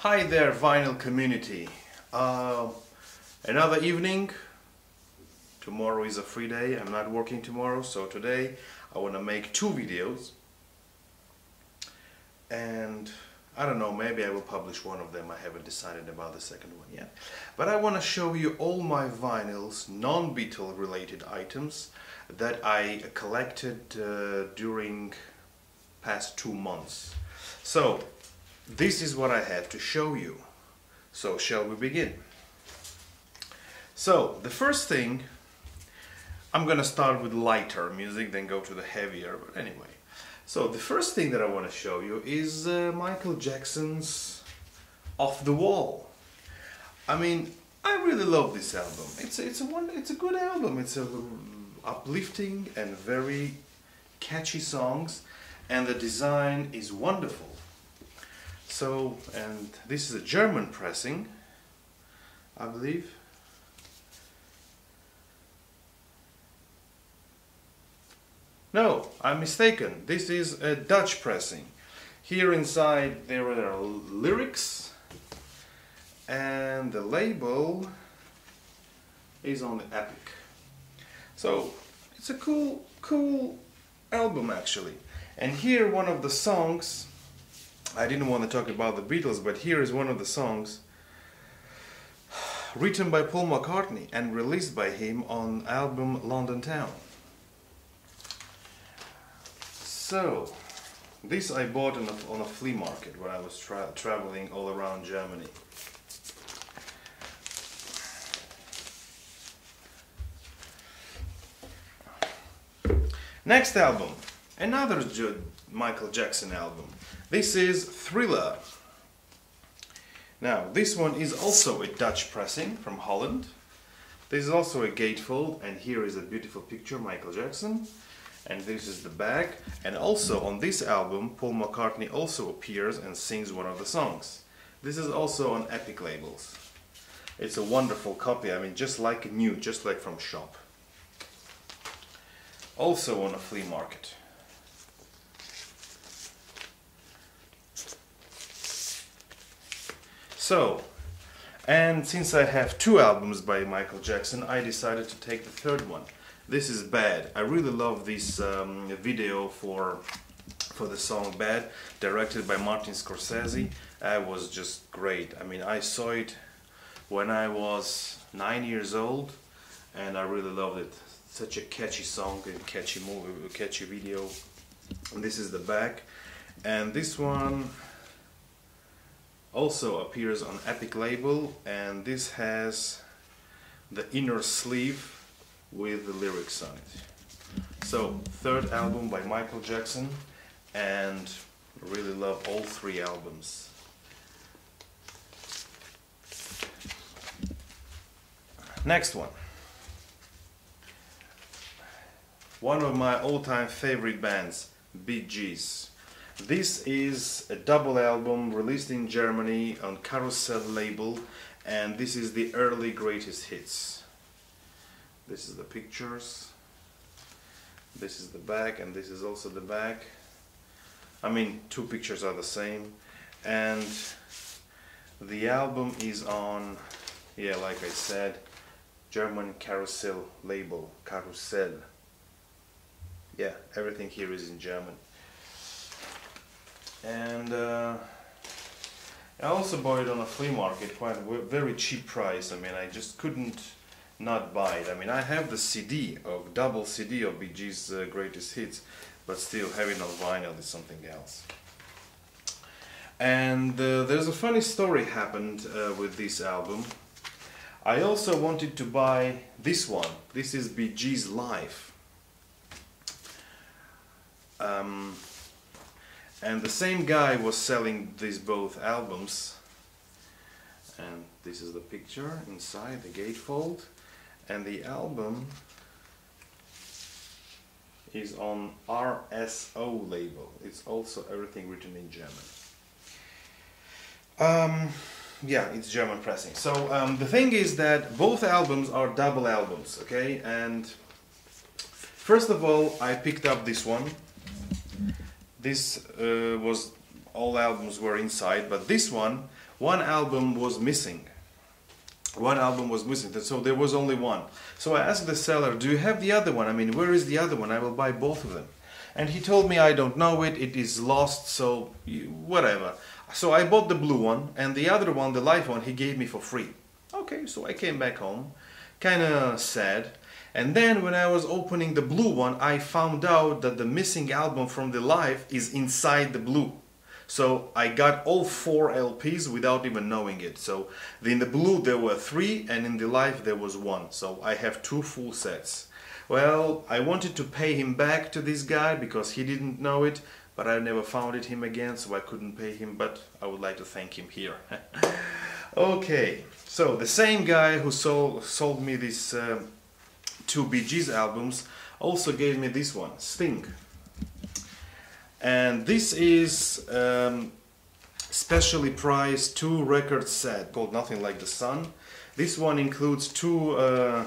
Hi there, vinyl community. Another evening. Tomorrow is a free day. I'm not working tomorrow, so today I want to make two videos. And I don't know, maybe I will publish one of them. I haven't decided about the second one yet. But I want to show you all my vinyls, non-Beatle related items that I collected during past 2 months. So this is what I have to show you. So shall we begin? So the first thing, I'm gonna start with lighter music, then go to the heavier, but anyway. So the first thing that I want to show you is Michael Jackson's Off the Wall. I mean, I really love this album. It's a good album. It's a uplifting and very catchy songs, and the design is wonderful. So, and this is a German pressing, I believe. No, I'm mistaken. This is a Dutch pressing. Here inside there are lyrics, and the label is on the Epic. So it's a cool album actually. And here one of the songs, I didn't want to talk about the Beatles, but here is one of the songs written by Paul McCartney and released by him on album London Town. So this I bought on a flea market when I was traveling all around Germany. Next album, another Michael Jackson album. This is Thriller. Now this one is also a Dutch pressing from Holland. This is also a gatefold, and here is a beautiful picture of Michael Jackson. And this is the back. And also on this album Paul McCartney also appears and sings one of the songs. This is also on Epic labels. It's a wonderful copy, I mean just like new, just like from shop. Also on a flea market. So, and since I have two albums by Michael Jackson, I decided to take the third one. This is Bad. I really love this video for the song Bad, directed by Martin Scorsese. It was just great. I mean, I saw it when I was 9 years old, and I really loved it. Such a catchy song and catchy movie, catchy video. And this is the back, and this one also appears on Epic label, and this has the inner sleeve with the lyrics on it. So, third album by Michael Jackson, and really love all three albums. Next one. One of my all-time favorite bands, Bee Gees. This is a double album released in Germany on Carousel label, and this is the early greatest hits. This is the pictures, this is the back, and this is also the back. I mean, two pictures are the same, and the album is on, yeah, like I said, German Carousel label, Carousel. Yeah, everything here is in German. And I also bought it on a flea market, quite a very cheap price. I mean, I just couldn't not buy it. I mean, I have the CD of double CD of Bee Gees' greatest hits, but still having it on vinyl is something else. And there's a funny story happened with this album. I also wanted to buy this one. This is Bee Gees Live. And the same guy was selling these both albums. And this is the picture inside the gatefold. And the album is on RSO label. It's also everything written in German. Yeah, it's German pressing. So the thing is that both albums are double albums, okay? And first of all, I picked up this one. This was all albums were inside, but this one album was missing. One album was missing, so there was only one. So I asked the seller, do you have the other one? I mean, where is the other one? I will buy both of them. And he told me, I don't know it, it is lost, so whatever. So I bought the blue one, and the other one, the live one, he gave me for free. Okay, so I came back home, kind of sad. And then when I was opening the blue one, I found out that the missing album from the live is inside the blue. So I got all 4 LPs without even knowing it. So in the blue there were 3 and in the live there was 1. So I have 2 full sets. Well, I wanted to pay him back to this guy because he didn't know it, but I never found him again, so I couldn't pay him, but I would like to thank him here. Okay, so the same guy who sold me these 2 Bee Gees albums also gave me this one, Sting. And this is specially priced 2 record set called Nothing Like the Sun. This one includes 2,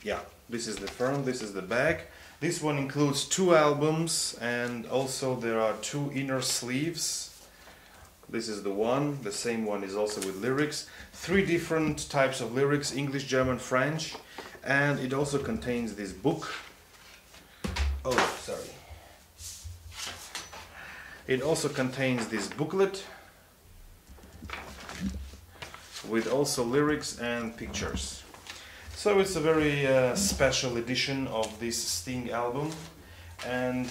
yeah, this is the front, this is the back. This one includes 2 albums, and also there are 2 inner sleeves. This is the one, the same one is also with lyrics. 3 different types of lyrics, English, German, French. And it also contains this book. Oh, sorry. It also contains this booklet with also lyrics and pictures. So it's a very special edition of this Sting album, and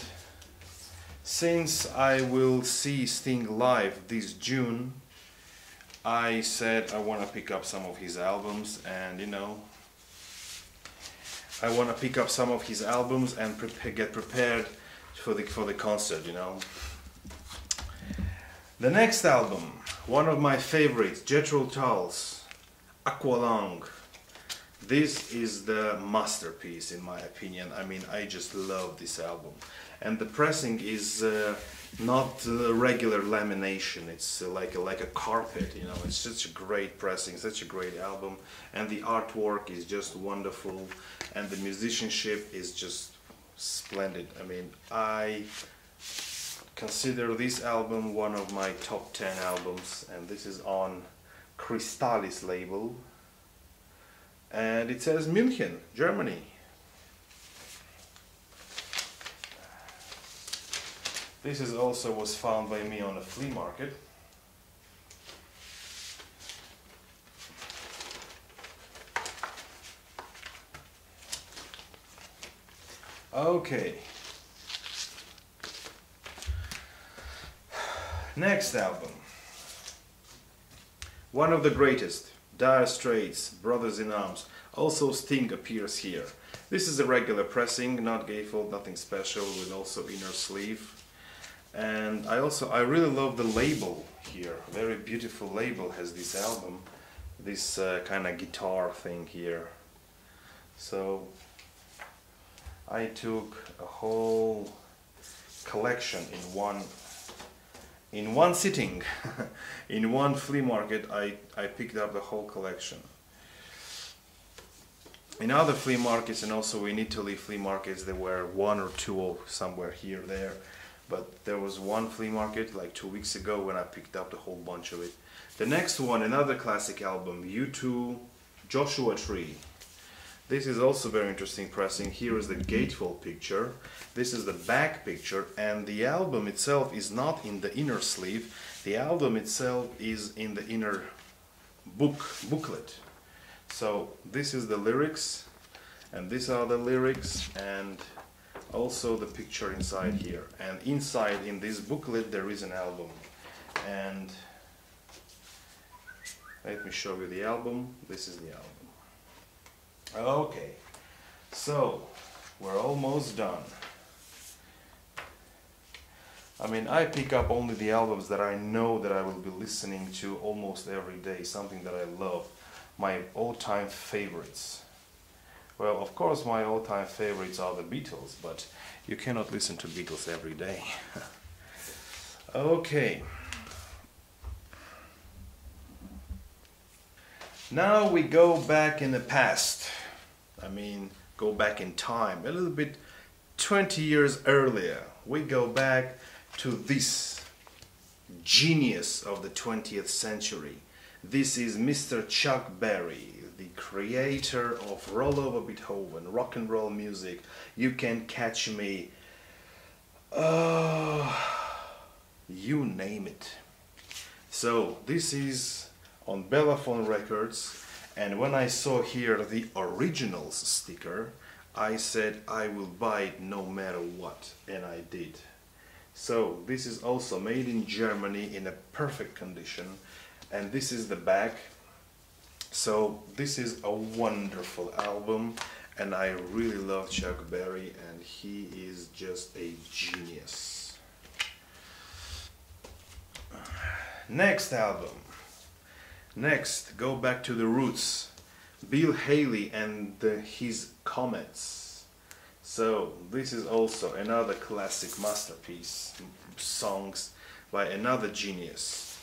since I will see Sting live this June, I said I want to pick up some of his albums, and you know, I want to pick up some of his albums and get prepared for the concert, you know. The next album, one of my favorites, Jethro Tull's Aqualung. This is the masterpiece in my opinion. I mean, I just love this album. And the pressing is not regular lamination, it's like a carpet, you know. It's such a great pressing, such a great album. And the artwork is just wonderful. And the musicianship is just splendid. I mean, I consider this album one of my top 10 albums. And this is on Crystalis label. And it says München, Germany. This is also was found by me on a flea market. Okay. Next album. One of the greatest. Dire Straits, Brothers in Arms. Also Sting appears here. This is a regular pressing, not gatefold, nothing special, with also inner sleeve. And I really love the label here. Very beautiful label has this album. This kind of guitar thing here. So I took a whole collection in one sitting. In one flea market I picked up the whole collection. In other flea markets and also in Italy flea markets there were 1 or 2 somewhere here there, but there was one flea market like 2 weeks ago when I picked up the whole bunch of it. The next one, another classic album, U2 Joshua Tree. This is also very interesting pressing. Here is the gatefold picture. This is the back picture, and the album itself is not in the inner sleeve. The album itself is in the inner booklet. So this is the lyrics, and these are the lyrics, and also the picture inside here. And inside in this booklet there is an album. And let me show you the album. This is the album. Okay, so we're almost done. I mean, I pick up only the albums that I know that I will be listening to almost every day, something that I love, my all-time favorites. Well, of course my all-time favorites are the Beatles, but you cannot listen to Beatles every day. Okay. Now we go back in the past. I mean, go back in time a little bit, 20 years earlier. We go back to this genius of the 20th century. This is Mr. Chuck Berry, the creator of Roll Over Beethoven, rock and roll music. You Can Catch Me, you name it. So this is on Bellaphone Records, and when I saw here the originals sticker, I said I will buy it no matter what, and I did. So this is also made in Germany in a perfect condition, and this is the back. So this is a wonderful album, and I really love Chuck Berry, and he is just a genius. Next album. Next, go back to the roots. Bill Haley and his Comets. So this is also another classic masterpiece, songs by another genius.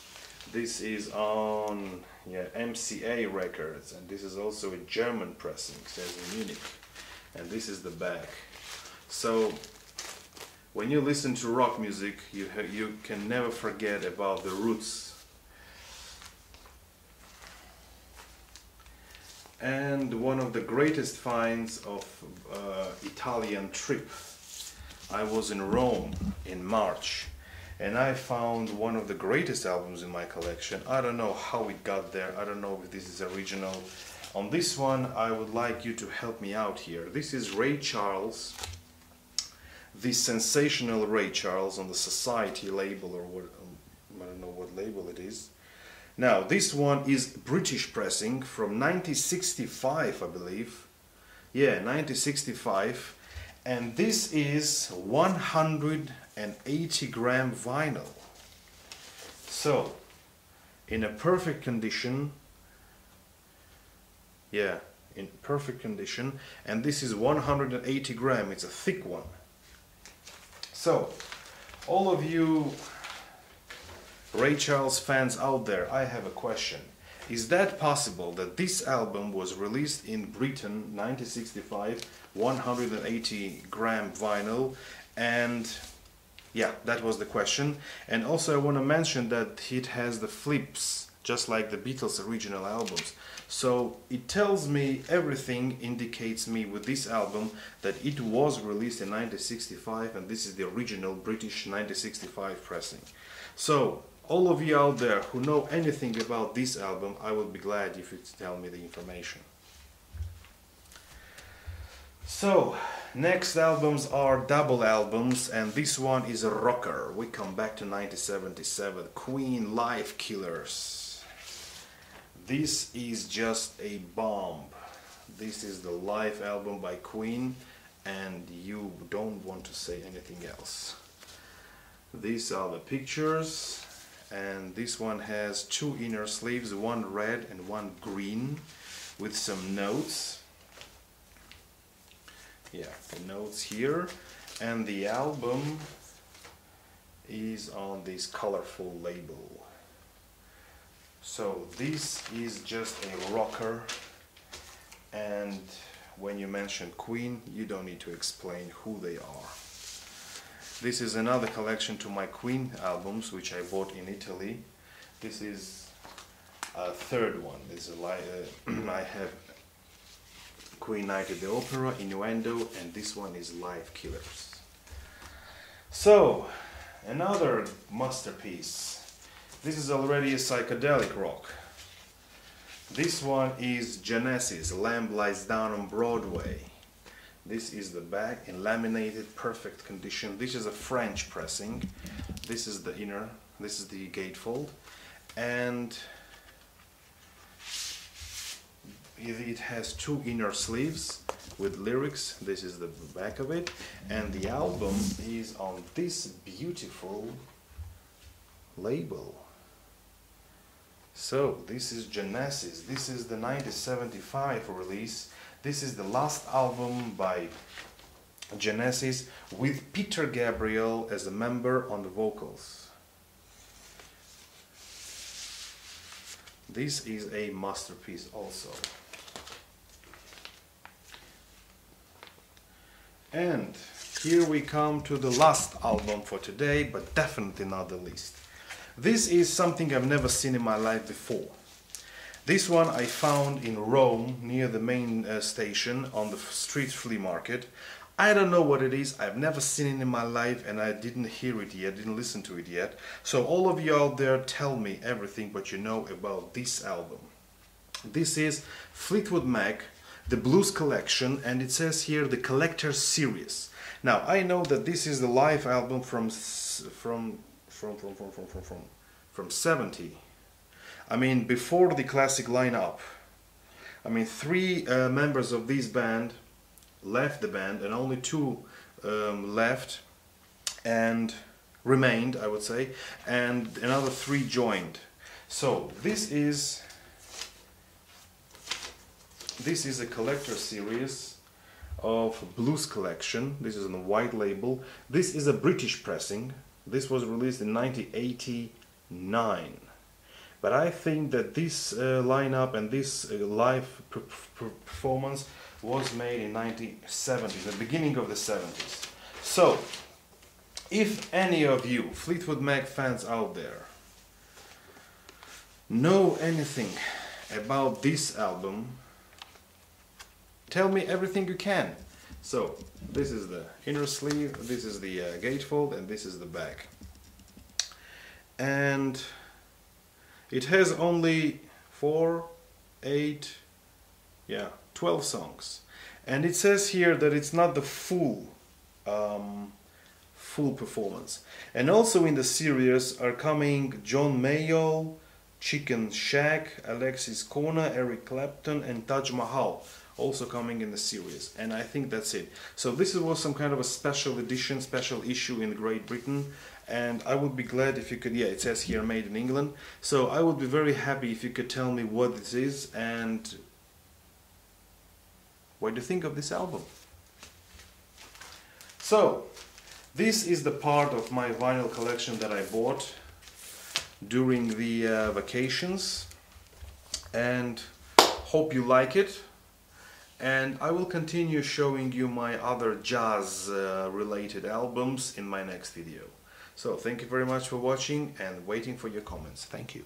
This is on MCA Records, and this is also a German pressing, says in Munich, and this is the back. So when you listen to rock music, you can never forget about the roots. And one of the greatest finds of Italian trip, I was in Rome in March, and I found one of the greatest albums in my collection. I don't know how it got there, I don't know if this is original. On this one I would like you to help me out here. This is Ray Charles, the sensational Ray Charles on the Society label, or what, I don't know what label it is. Now this one is British pressing from 1965, I believe. Yeah, 1965. And this is 180 gram vinyl. So, in a perfect condition. Yeah, in perfect condition. And this is 180 gram, it's a thick one. So, all of you Ray Charles fans out there, I have a question. Is that possible that this album was released in Britain 1965, 180 gram vinyl, and yeah, that was the question. And also I want to mention that it has the flips just like the Beatles original albums. So it tells me everything, indicates me with this album that it was released in 1965, and this is the original British 1965 pressing. So all of you out there who know anything about this album, I will be glad if you tell me the information. So, next albums are double albums, and this one is a rocker. We come back to 1977, Queen Life Killers. This is just a bomb. This is the live album by Queen, and you don't want to say anything else. These are the pictures. And this one has two inner sleeves, one red and one green, with some notes. Yeah, the notes here. And the album is on this colorful label. So this is just a rocker, and when you mention Queen, you don't need to explain who they are. This is another collection to my Queen albums, which I bought in Italy. This is a third one. This is I have Queen Night at the Opera, Innuendo, and this one is Live Killers. So, another masterpiece. This is already a psychedelic rock. This one is Genesis, Lamb Lies Down on Broadway. This is the back in laminated, perfect condition. This is a French pressing. This is the inner, this is the gatefold. And it has two inner sleeves with lyrics. This is the back of it. And the album is on this beautiful label. So, this is Genesis. This is the 1975 release. This is the last album by Genesis with Peter Gabriel as a member on the vocals. This is a masterpiece also. And here we come to the last album for today, but definitely not the least. This is something I've never seen in my life before. This one I found in Rome, near the main station on the Straits flea market. I don't know what it is, I've never seen it in my life, and I didn't hear it yet, didn't listen to it yet. So all of you out there, tell me everything what you know about this album. This is Fleetwood Mac, the Blues Collection, and it says here the Collector's Series. Now I know that this is the live album from 70. I mean, before the classic lineup. I mean, 3 members of this band left the band, and only 2 left and remained, I would say, and another 3 joined. So this is a collector series of Blues Collection. This is on a white label. This is a British pressing. This was released in 1989. But I think that this lineup and this live performance was made in 1970s, the beginning of the 70s. So, if any of you Fleetwood Mac fans out there know anything about this album, tell me everything you can. So, this is the inner sleeve, this is the gatefold, and this is the back. And it has only 4, 8, 12 songs. And it says here that it's not the full performance. And also in the series are coming John Mayall, Chicken Shack, Alexis Korner, Eric Clapton, and Taj Mahal, also coming in the series. And I think that's it. So this was some kind of a special edition, special issue in Great Britain. And I would be glad if you could, it says here made in England. So I would be very happy if you could tell me what this is and what do you think of this album. So, this is the part of my vinyl collection that I bought during the vacations, and hope you like it. And I will continue showing you my other jazz related albums in my next video. So thank you very much for watching and waiting for your comments. Thank you.